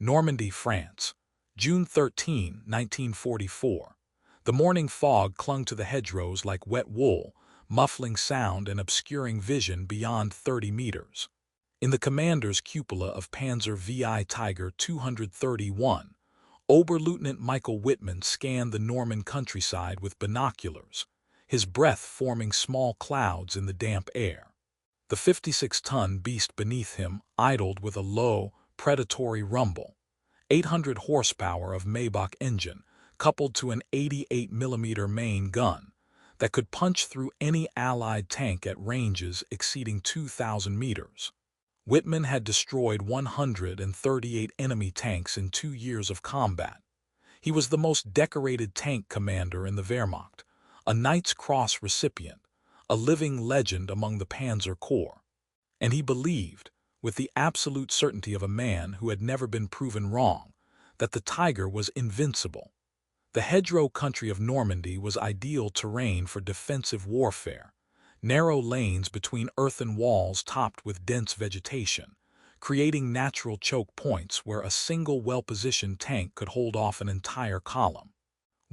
Normandy, France, June 13, 1944. The morning fog clung to the hedgerows like wet wool, muffling sound and obscuring vision beyond 30 meters. In the commander's cupola of Panzer VI Tiger 231, Oberleutnant Michael Wittmann scanned the Norman countryside with binoculars, his breath forming small clouds in the damp air. The 56-ton beast beneath him idled with a low, predatory rumble. 800 horsepower of Maybach engine, coupled to an 88mm main gun, that could punch through any Allied tank at ranges exceeding 2,000 meters. Wittmann had destroyed 138 enemy tanks in 2 years of combat. He was the most decorated tank commander in the Wehrmacht, a Knight's Cross recipient, a living legend among the Panzer Corps. And he believed, with the absolute certainty of a man who had never been proven wrong, that the Tiger was invincible. The hedgerow country of Normandy was ideal terrain for defensive warfare, narrow lanes between earthen walls topped with dense vegetation, creating natural choke points where a single well-positioned tank could hold off an entire column.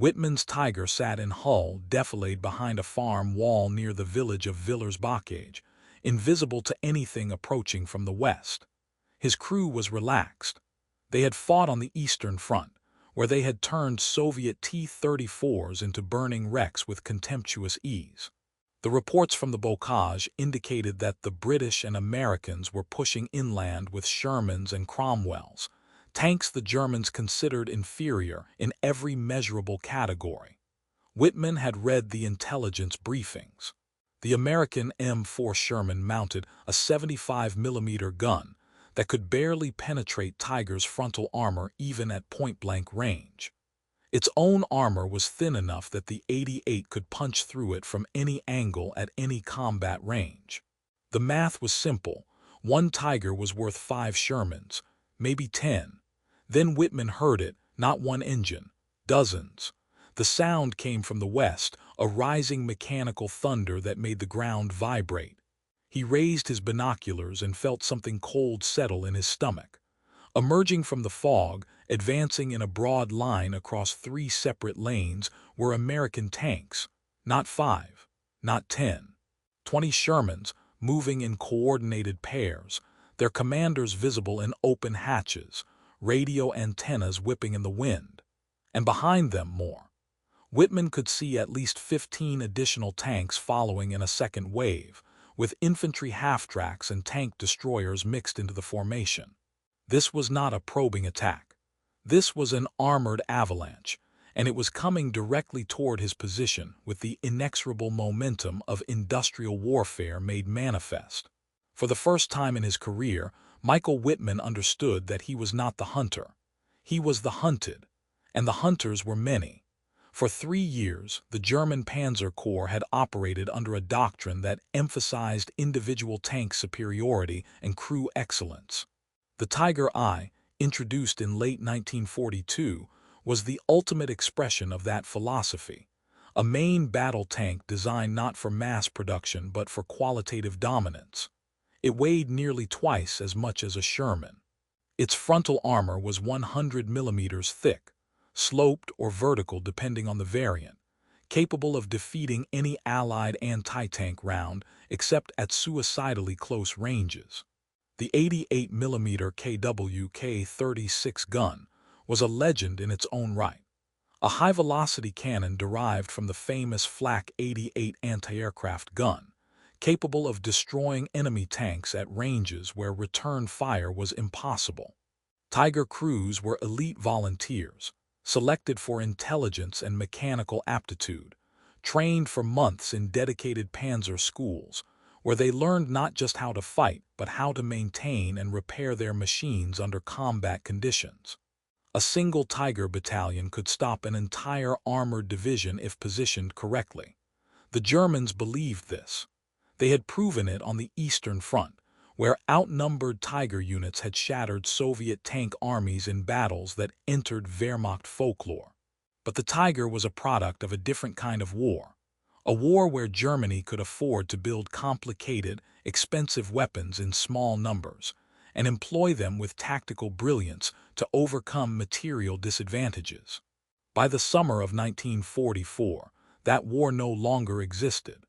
Wittmann's Tiger sat in Hull, defilade behind a farm wall near the village of Villers-Bocage, invisible to anything approaching from the west. His crew was relaxed. They had fought on the Eastern Front, where they had turned Soviet T-34s into burning wrecks with contemptuous ease. The reports from the Bocage indicated that the British and Americans were pushing inland with Shermans and Cromwells, tanks the Germans considered inferior in every measurable category. Wittmann had read the intelligence briefings. The American M4 Sherman mounted a 75mm gun that could barely penetrate Tiger's frontal armor even at point-blank range. Its own armor was thin enough that the 88 could punch through it from any angle at any combat range. The math was simple. One Tiger was worth 5 Shermans, maybe 10. Then Wittmann heard it, not one engine, dozens. The sound came from the west, a rising mechanical thunder that made the ground vibrate. He raised his binoculars and felt something cold settle in his stomach. Emerging from the fog, advancing in a broad line across 3 separate lanes, were American tanks, not 5, not 10. 20 Shermans, moving in coordinated pairs, their commanders visible in open hatches, radio antennas whipping in the wind. And behind them more. Wittmann could see at least 15 additional tanks following in a second wave, with infantry half-tracks and tank destroyers mixed into the formation. This was not a probing attack. This was an armored avalanche, and it was coming directly toward his position with the inexorable momentum of industrial warfare made manifest. For the first time in his career, Michael Wittmann understood that he was not the hunter. He was the hunted, and the hunters were many. For 3 years, the German Panzer Corps had operated under a doctrine that emphasized individual tank superiority and crew excellence. The Tiger I, introduced in late 1942, was the ultimate expression of that philosophy, a main battle tank designed not for mass production but for qualitative dominance. It weighed nearly twice as much as a Sherman. Its frontal armor was 100mm thick, sloped or vertical depending on the variant, capable of defeating any Allied anti-tank round except at suicidally close ranges. The 88mm KWK-36 gun was a legend in its own right, a high-velocity cannon derived from the famous Flak 88 anti-aircraft gun, capable of destroying enemy tanks at ranges where return fire was impossible. Tiger crews were elite volunteers, selected for intelligence and mechanical aptitude, trained for months in dedicated Panzer schools, where they learned not just how to fight, but how to maintain and repair their machines under combat conditions. A single Tiger battalion could stop an entire armored division if positioned correctly. The Germans believed this. They had proven it on the Eastern Front, where outnumbered Tiger units had shattered Soviet tank armies in battles that entered Wehrmacht folklore. But the Tiger was a product of a different kind of war, a war where Germany could afford to build complicated, expensive weapons in small numbers, and employ them with tactical brilliance to overcome material disadvantages. By the summer of 1944, that war no longer existed.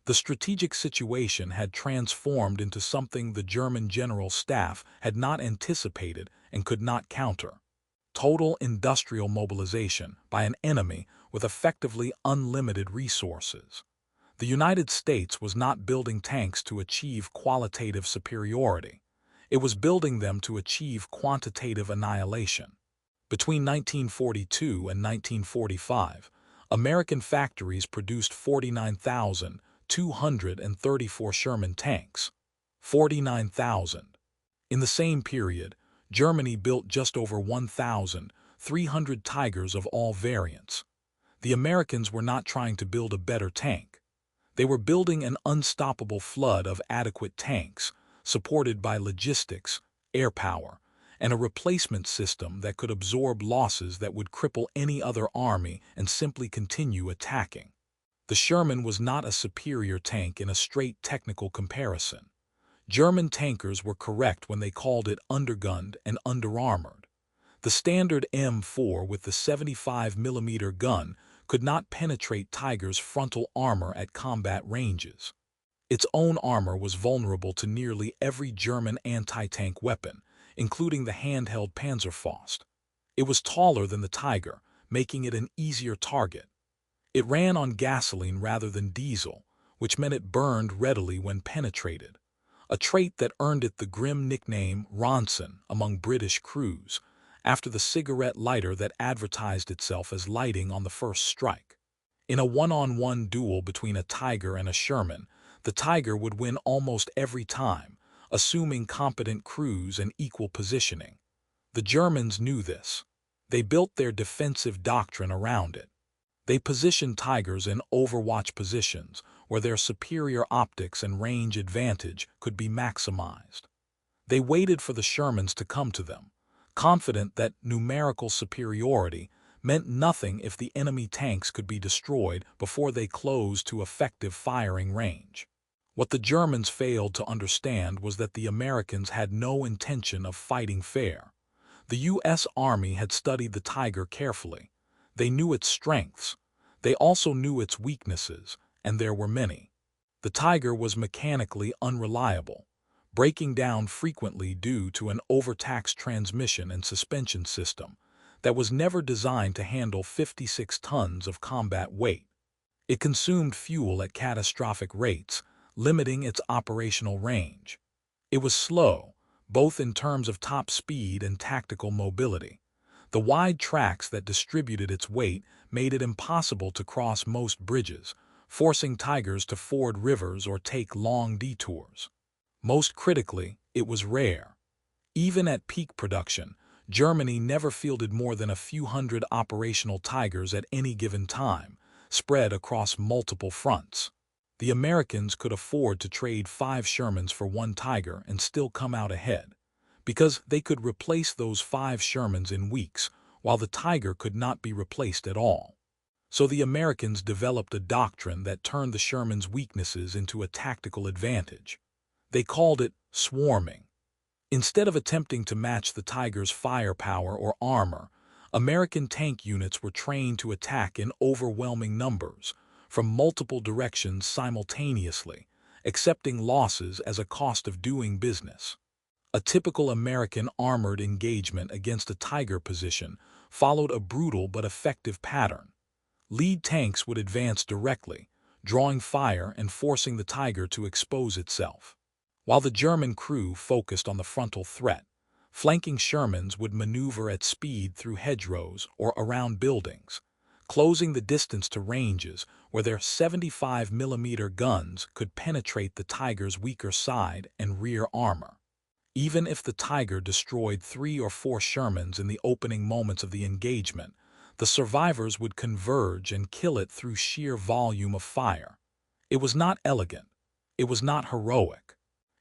The strategic situation had transformed into something the German General Staff had not anticipated and could not counter: total industrial mobilization by an enemy with effectively unlimited resources. The United States was not building tanks to achieve qualitative superiority. It was building them to achieve quantitative annihilation. Between 1942 and 1945, American factories produced 49,234 Sherman tanks. 49,000. In the same period, Germany built just over 1,300 Tigers of all variants. The Americans were not trying to build a better tank. They were building an unstoppable flood of adequate tanks, supported by logistics, air power, and a replacement system that could absorb losses that would cripple any other army and simply continue attacking. The Sherman was not a superior tank in a straight technical comparison. German tankers were correct when they called it undergunned and underarmored. The standard M4 with the 75mm gun could not penetrate Tiger's frontal armor at combat ranges. Its own armor was vulnerable to nearly every German anti-tank weapon, including the handheld Panzerfaust. It was taller than the Tiger, making it an easier target. It ran on gasoline rather than diesel, which meant it burned readily when penetrated, a trait that earned it the grim nickname Ronson among British crews, after the cigarette lighter that advertised itself as lighting on the first strike. In a one-on-one duel between a Tiger and a Sherman, the Tiger would win almost every time, assuming competent crews and equal positioning. The Germans knew this. They built their defensive doctrine around it. They positioned Tigers in overwatch positions where their superior optics and range advantage could be maximized. They waited for the Shermans to come to them, confident that numerical superiority meant nothing if the enemy tanks could be destroyed before they closed to effective firing range. What the Germans failed to understand was that the Americans had no intention of fighting fair. The U.S. Army had studied the Tiger carefully. They knew its strengths. They also knew its weaknesses, and there were many. The Tiger was mechanically unreliable, breaking down frequently due to an overtaxed transmission and suspension system that was never designed to handle 56 tons of combat weight. It consumed fuel at catastrophic rates, limiting its operational range. It was slow, both in terms of top speed and tactical mobility. The wide tracks that distributed its weight made it impossible to cross most bridges, forcing Tigers to ford rivers or take long detours. Most critically, it was rare. Even at peak production, Germany never fielded more than a few hundred operational Tigers at any given time, spread across multiple fronts. The Americans could afford to trade 5 Shermans for 1 Tiger and still come out ahead, because they could replace those 5 Shermans in weeks, while the Tiger could not be replaced at all. So the Americans developed a doctrine that turned the Sherman's weaknesses into a tactical advantage. They called it swarming. Instead of attempting to match the Tiger's firepower or armor, American tank units were trained to attack in overwhelming numbers, from multiple directions simultaneously, accepting losses as a cost of doing business. A typical American armored engagement against a Tiger position followed a brutal but effective pattern. Lead tanks would advance directly, drawing fire and forcing the Tiger to expose itself. While the German crew focused on the frontal threat, flanking Shermans would maneuver at speed through hedgerows or around buildings, closing the distance to ranges where their 75mm guns could penetrate the Tiger's weaker side and rear armor. Even if the Tiger destroyed 3 or 4 Shermans in the opening moments of the engagement, the survivors would converge and kill it through sheer volume of fire. It was not elegant. It was not heroic.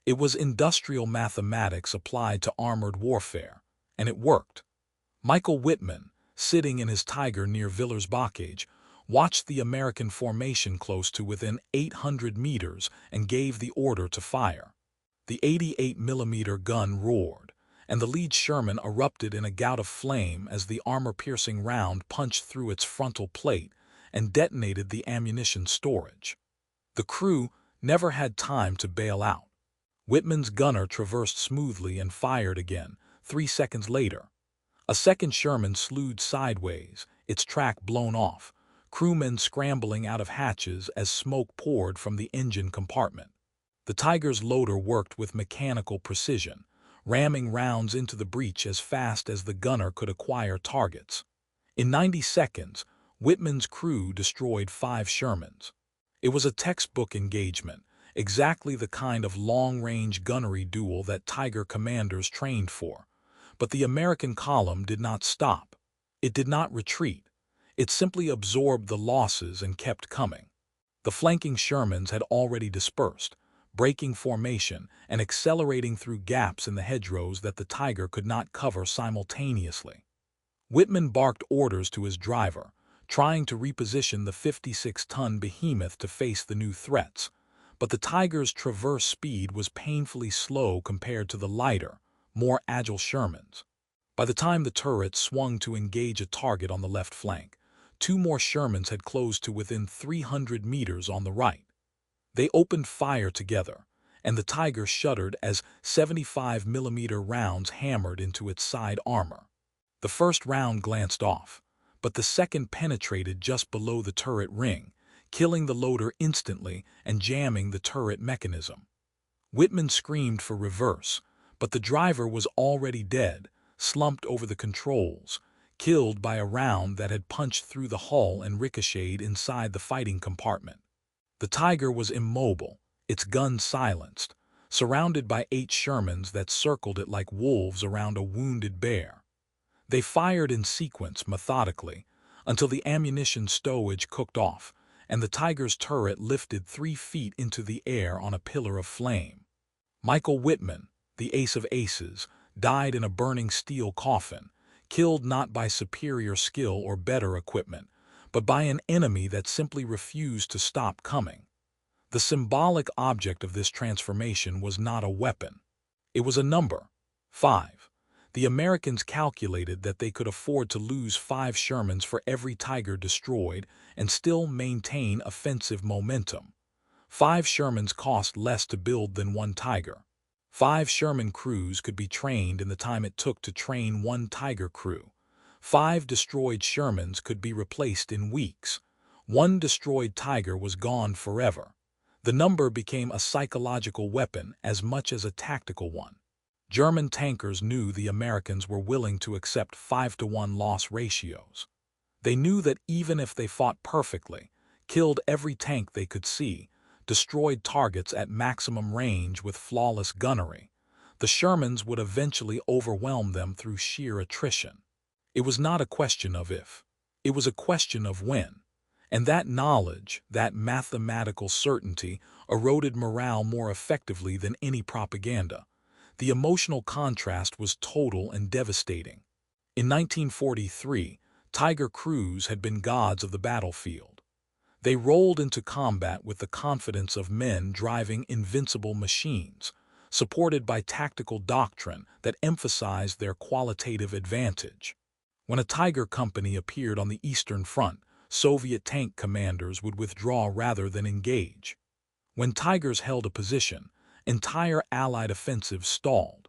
It was industrial mathematics applied to armored warfare, and it worked. Michael Wittmann, sitting in his Tiger near Villers-Bocage, watched the American formation close to within 800 meters and gave the order to fire. The 88mm gun roared, and the lead Sherman erupted in a gout of flame as the armor-piercing round punched through its frontal plate and detonated the ammunition storage. The crew never had time to bail out. Wittmann's gunner traversed smoothly and fired again, 3 seconds later. A second Sherman slewed sideways, its track blown off, crewmen scrambling out of hatches as smoke poured from the engine compartment. The Tiger's loader worked with mechanical precision, ramming rounds into the breech as fast as the gunner could acquire targets. In 90 seconds, Wittmann's crew destroyed 5 Shermans. It was a textbook engagement, exactly the kind of long-range gunnery duel that Tiger commanders trained for. But the American column did not stop. It did not retreat. It simply absorbed the losses and kept coming. The flanking Shermans had already dispersed, breaking formation and accelerating through gaps in the hedgerows that the Tiger could not cover simultaneously. Wittmann barked orders to his driver, trying to reposition the 56-ton behemoth to face the new threats, but the Tiger's traverse speed was painfully slow compared to the lighter, more agile Shermans. By the time the turret swung to engage a target on the left flank, 2 more Shermans had closed to within 300 meters on the right. They opened fire together, and the Tiger shuddered as 75mm rounds hammered into its side armor. The first round glanced off, but the second penetrated just below the turret ring, killing the loader instantly and jamming the turret mechanism. Wittmann screamed for reverse, but the driver was already dead, slumped over the controls, killed by a round that had punched through the hull and ricocheted inside the fighting compartment. The Tiger was immobile, its gun silenced, surrounded by 8 Shermans that circled it like wolves around a wounded bear. They fired in sequence methodically until the ammunition stowage cooked off and the Tiger's turret lifted 3 feet into the air on a pillar of flame. Michael Wittmann, the ace of aces, died in a burning steel coffin, killed not by superior skill or better equipment, but by an enemy that simply refused to stop coming. The symbolic object of this transformation was not a weapon. It was a number, 5. The Americans calculated that they could afford to lose 5 Shermans for every Tiger destroyed and still maintain offensive momentum. 5 Shermans cost less to build than 1 Tiger. 5 Sherman crews could be trained in the time it took to train 1 Tiger crew. 5 destroyed Shermans could be replaced in weeks. 1 destroyed Tiger was gone forever. The number became a psychological weapon as much as a tactical one. German tankers knew the Americans were willing to accept 5-to-1 loss ratios. They knew that even if they fought perfectly, killed every tank they could see, destroyed targets at maximum range with flawless gunnery, the Shermans would eventually overwhelm them through sheer attrition. It was not a question of if, it was a question of when. And that knowledge, that mathematical certainty, eroded morale more effectively than any propaganda. The emotional contrast was total and devastating. In 1943, Tiger crews had been gods of the battlefield. They rolled into combat with the confidence of men driving invincible machines, supported by tactical doctrine that emphasized their qualitative advantage. When a Tiger company appeared on the Eastern Front, Soviet tank commanders would withdraw rather than engage. When Tigers held a position, entire Allied offensives stalled.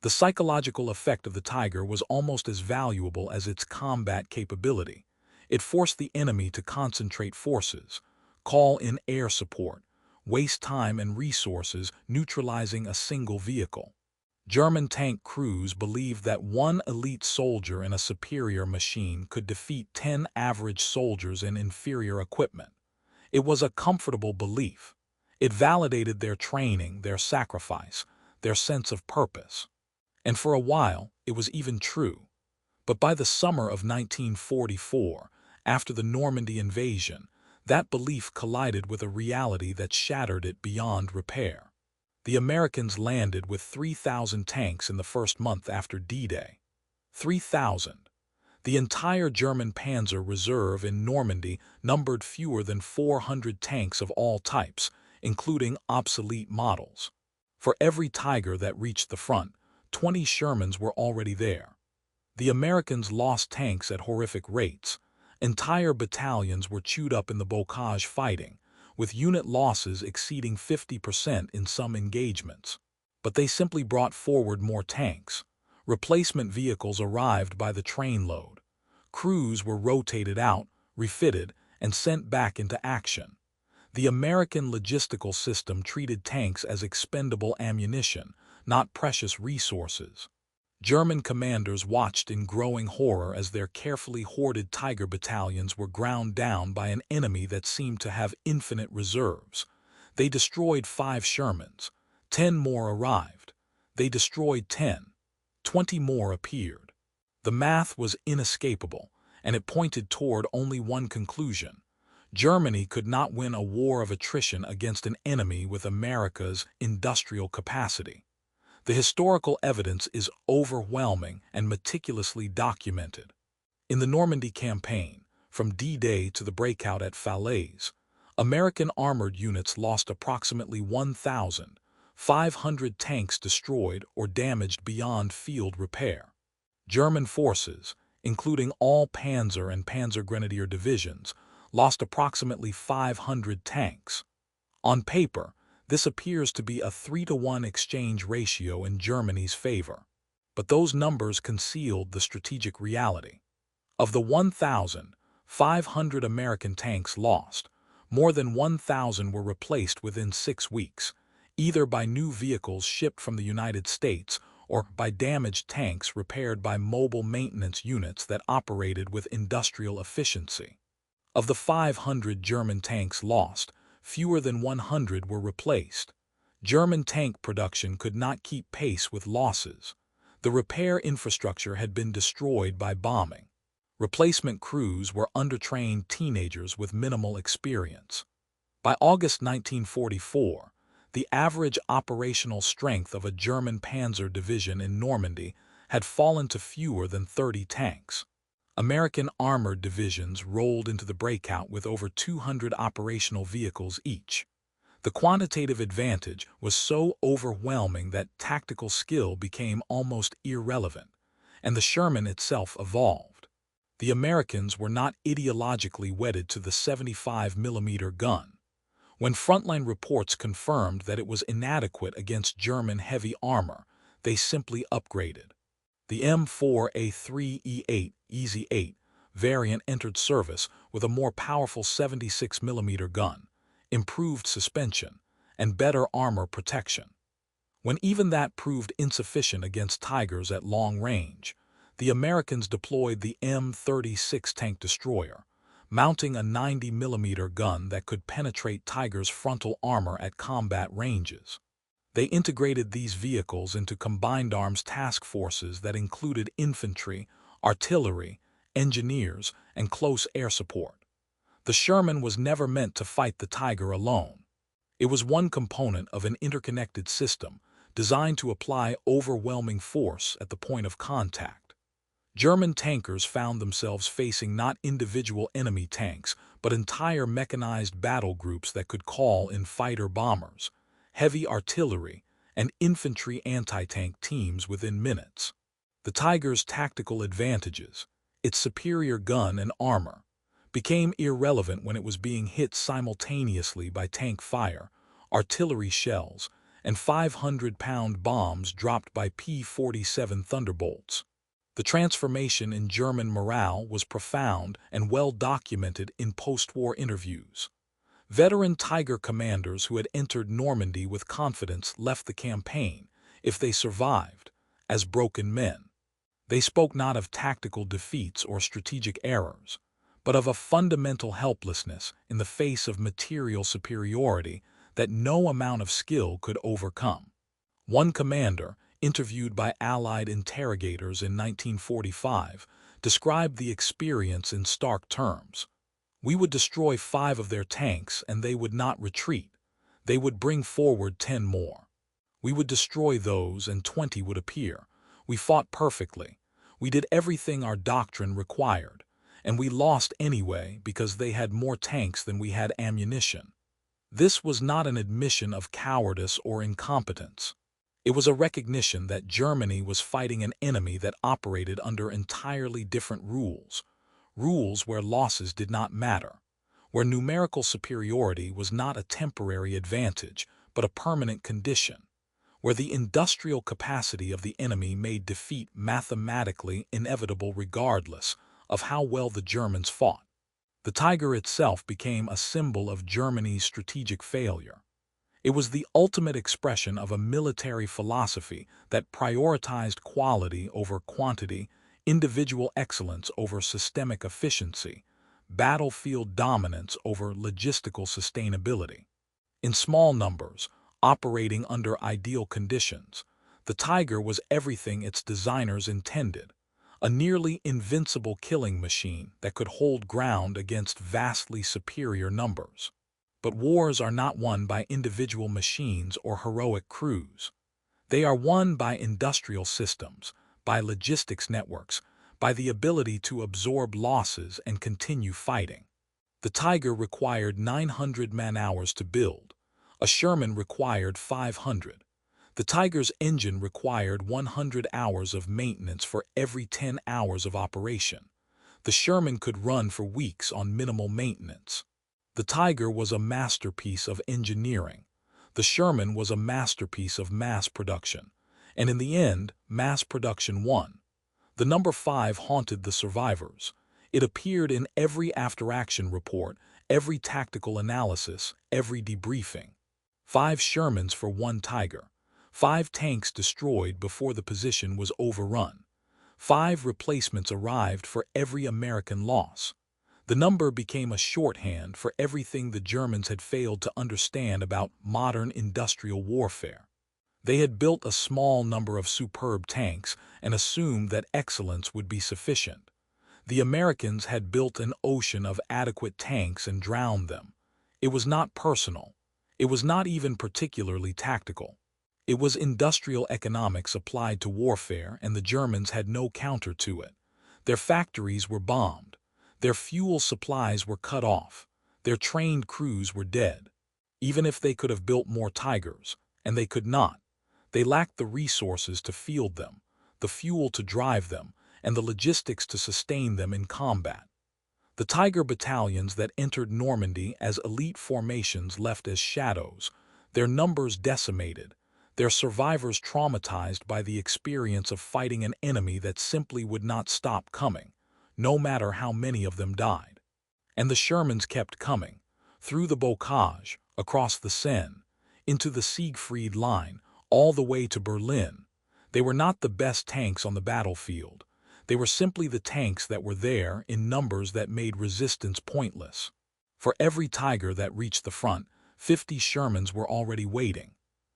The psychological effect of the Tiger was almost as valuable as its combat capability. It forced the enemy to concentrate forces, call in air support, waste time and resources neutralizing a single vehicle. German tank crews believed that 1 elite soldier in a superior machine could defeat 10 average soldiers in inferior equipment. It was a comfortable belief. It validated their training, their sacrifice, their sense of purpose. And for a while, it was even true. But by the summer of 1944, after the Normandy invasion, that belief collided with a reality that shattered it beyond repair. The Americans landed with 3,000 tanks in the first month after D-Day. 3,000. The entire German Panzer Reserve in Normandy numbered fewer than 400 tanks of all types, including obsolete models. For every Tiger that reached the front, 20 Shermans were already there. The Americans lost tanks at horrific rates. Entire battalions were chewed up in the Bocage fighting, with unit losses exceeding 50% in some engagements. But they simply brought forward more tanks. Replacement vehicles arrived by the trainload. Crews were rotated out, refitted, and sent back into action. The American logistical system treated tanks as expendable ammunition, not precious resources. German commanders watched in growing horror as their carefully hoarded Tiger battalions were ground down by an enemy that seemed to have infinite reserves. They destroyed 5 Shermans. 10 more arrived. They destroyed 10. 20 more appeared. The math was inescapable, and it pointed toward only one conclusion. Germany could not win a war of attrition against an enemy with America's industrial capacity. The historical evidence is overwhelming and meticulously documented. In the Normandy campaign, from D-Day to the breakout at Falaise, American armored units lost approximately 1,500 tanks destroyed or damaged beyond field repair. German forces, including all Panzer and Panzer Grenadier divisions, lost approximately 500 tanks. On paper, this appears to be a 3-to-1 exchange ratio in Germany's favor. But those numbers concealed the strategic reality. Of the 1,500 American tanks lost, more than 1,000 were replaced within 6 weeks, either by new vehicles shipped from the United States or by damaged tanks repaired by mobile maintenance units that operated with industrial efficiency. Of the 500 German tanks lost, fewer than 100 were replaced. German tank production could not keep pace with losses. The repair infrastructure had been destroyed by bombing. Replacement crews were undertrained teenagers with minimal experience. By August 1944, the average operational strength of a German Panzer division in Normandy had fallen to fewer than 30 tanks. American armored divisions rolled into the breakout with over 200 operational vehicles each. The quantitative advantage was so overwhelming that tactical skill became almost irrelevant, and the Sherman itself evolved. The Americans were not ideologically wedded to the 75mm gun. When frontline reports confirmed that it was inadequate against German heavy armor, they simply upgraded. The M4A3E8 Easy 8 variant entered service with a more powerful 76mm gun, improved suspension, and better armor protection. When even that proved insufficient against Tigers at long range, the Americans deployed the M36 tank destroyer, mounting a 90mm gun that could penetrate Tigers' frontal armor at combat ranges. They integrated these vehicles into combined arms task forces that included infantry, artillery, engineers, and close air support. The Sherman was never meant to fight the Tiger alone. It was one component of an interconnected system designed to apply overwhelming force at the point of contact. German tankers found themselves facing not individual enemy tanks, but entire mechanized battle groups that could call in fighter bombers, heavy artillery, and infantry anti-tank teams within minutes. The Tiger's tactical advantages, its superior gun and armor, became irrelevant when it was being hit simultaneously by tank fire, artillery shells, and 500-pound bombs dropped by P-47 Thunderbolts. The transformation in German morale was profound and well documented in post-war interviews. Veteran Tiger commanders who had entered Normandy with confidence left the campaign, if they survived, as broken men. They spoke not of tactical defeats or strategic errors, but of a fundamental helplessness in the face of material superiority that no amount of skill could overcome. One commander, interviewed by Allied interrogators in 1945, described the experience in stark terms. "We would destroy 5 of their tanks and they would not retreat. They would bring forward 10 more. We would destroy those and 20 would appear. We fought perfectly. We did everything our doctrine required. And we lost anyway because they had more tanks than we had ammunition." This was not an admission of cowardice or incompetence. It was a recognition that Germany was fighting an enemy that operated under entirely different rules, rules where losses did not matter, where numerical superiority was not a temporary advantage but a permanent condition, where the industrial capacity of the enemy made defeat mathematically inevitable regardless of how well the Germans fought. The Tiger itself became a symbol of Germany's strategic failure. It was the ultimate expression of a military philosophy that prioritized quality over quantity, individual excellence over systemic efficiency, battlefield dominance over logistical sustainability. In small numbers, operating under ideal conditions, the Tiger was everything its designers intended, a nearly invincible killing machine that could hold ground against vastly superior numbers. But wars are not won by individual machines or heroic crews. They are won by industrial systems, by logistics networks, by the ability to absorb losses and continue fighting. The Tiger required 900 man-hours to build. A Sherman required 500. The Tiger's engine required 100 hours of maintenance for every 10 hours of operation. The Sherman could run for weeks on minimal maintenance. The Tiger was a masterpiece of engineering. The Sherman was a masterpiece of mass production. And in the end, mass production won. The number 5 haunted the survivors. It appeared in every after-action report, every tactical analysis, every debriefing. 5 Shermans for 1 Tiger. 5 tanks destroyed before the position was overrun. 5 replacements arrived for every American loss. The number became a shorthand for everything the Germans had failed to understand about modern industrial warfare. They had built a small number of superb tanks and assumed that excellence would be sufficient. The Americans had built an ocean of adequate tanks and drowned them. It was not personal. It was not even particularly tactical. It was industrial economics applied to warfare, and the Germans had no counter to it. Their factories were bombed. Their fuel supplies were cut off. Their trained crews were dead. Even if they could have built more Tigers, and they could not, they lacked the resources to field them, the fuel to drive them, and the logistics to sustain them in combat. The Tiger battalions that entered Normandy as elite formations left as shadows, their numbers decimated, their survivors traumatized by the experience of fighting an enemy that simply would not stop coming, no matter how many of them died. And the Shermans kept coming, through the Bocage, across the Seine, into the Siegfried Line, all the way to Berlin. They were not the best tanks on the battlefield. They were simply the tanks that were there in numbers that made resistance pointless. For every Tiger that reached the front, 50 Shermans were already waiting.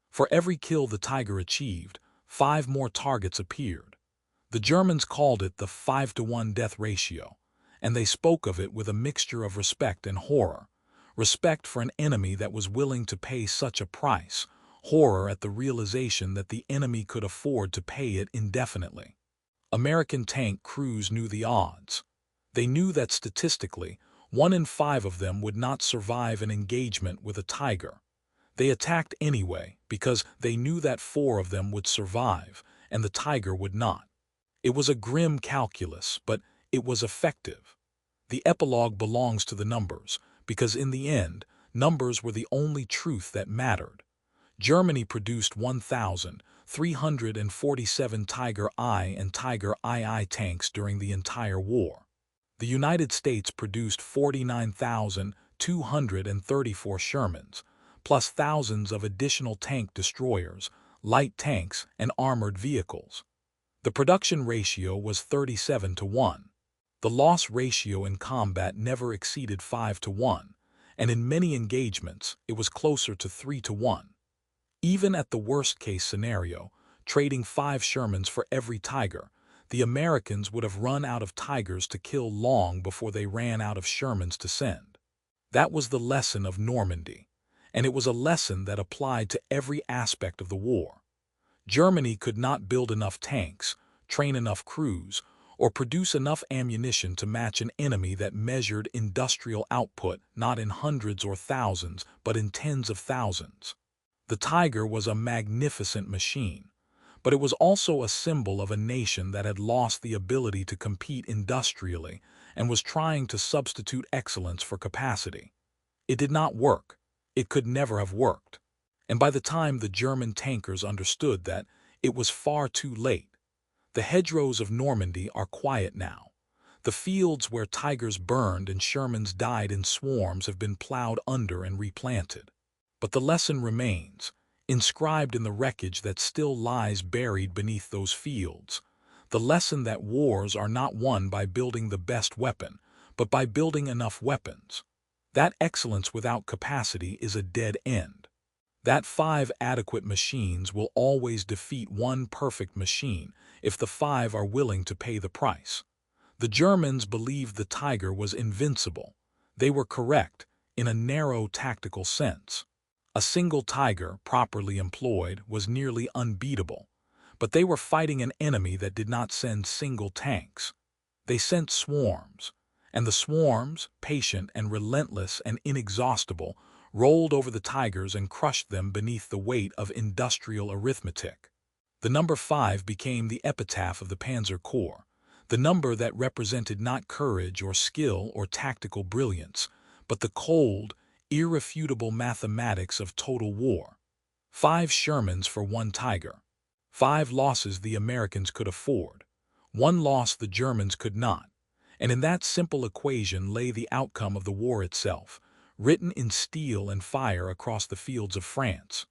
For every kill the Tiger achieved, 5 more targets appeared. The Germans called it the 5-to-1 death ratio, and they spoke of it with a mixture of respect and horror. Respect for an enemy that was willing to pay such a price, horror at the realization that the enemy could afford to pay it indefinitely. American tank crews knew the odds. They knew that statistically, 1 in 5 of them would not survive an engagement with a Tiger. They attacked anyway because they knew that 4 of them would survive and the Tiger would not. It was a grim calculus, but it was effective. The epilogue belongs to the numbers, because in the end, numbers were the only truth that mattered. Germany produced 1,347 Tiger I and Tiger II tanks during the entire war. The United States produced 49,234 Shermans, plus thousands of additional tank destroyers, light tanks, and armored vehicles. The production ratio was 37-to-1. The loss ratio in combat never exceeded 5-to-1, and in many engagements it was closer to 3-to-1. Even at the worst-case scenario, trading 5 Shermans for every Tiger, the Americans would have run out of Tigers to kill long before they ran out of Shermans to send. That was the lesson of Normandy, and it was a lesson that applied to every aspect of the war. Germany could not build enough tanks, train enough crews, or produce enough ammunition to match an enemy that measured industrial output not in hundreds or thousands, but in tens of thousands. The Tiger was a magnificent machine, but it was also a symbol of a nation that had lost the ability to compete industrially and was trying to substitute excellence for capacity. It did not work. It could never have worked. And by the time the German tankers understood that, it was far too late. The hedgerows of Normandy are quiet now. The fields where tigers burned and Shermans died in swarms have been plowed under and replanted. But the lesson remains, inscribed in the wreckage that still lies buried beneath those fields. The lesson that wars are not won by building the best weapon, but by building enough weapons. That excellence without capacity is a dead end. That 5 adequate machines will always defeat 1 perfect machine if the 5 are willing to pay the price. The Germans believed the Tiger was invincible. They were correct, in a narrow tactical sense. A single Tiger, properly employed, was nearly unbeatable. But they were fighting an enemy that did not send single tanks. They sent swarms. And the swarms, patient and relentless and inexhaustible, rolled over the Tigers and crushed them beneath the weight of industrial arithmetic. The number 5 became the epitaph of the Panzer Corps, the number that represented not courage or skill or tactical brilliance, but the cold, irrefutable mathematics of total war. 5 Shermans for 1 Tiger. 5 losses the Americans could afford. 1 loss the Germans could not. And in that simple equation lay the outcome of the war itself, written in steel and fire across the fields of France.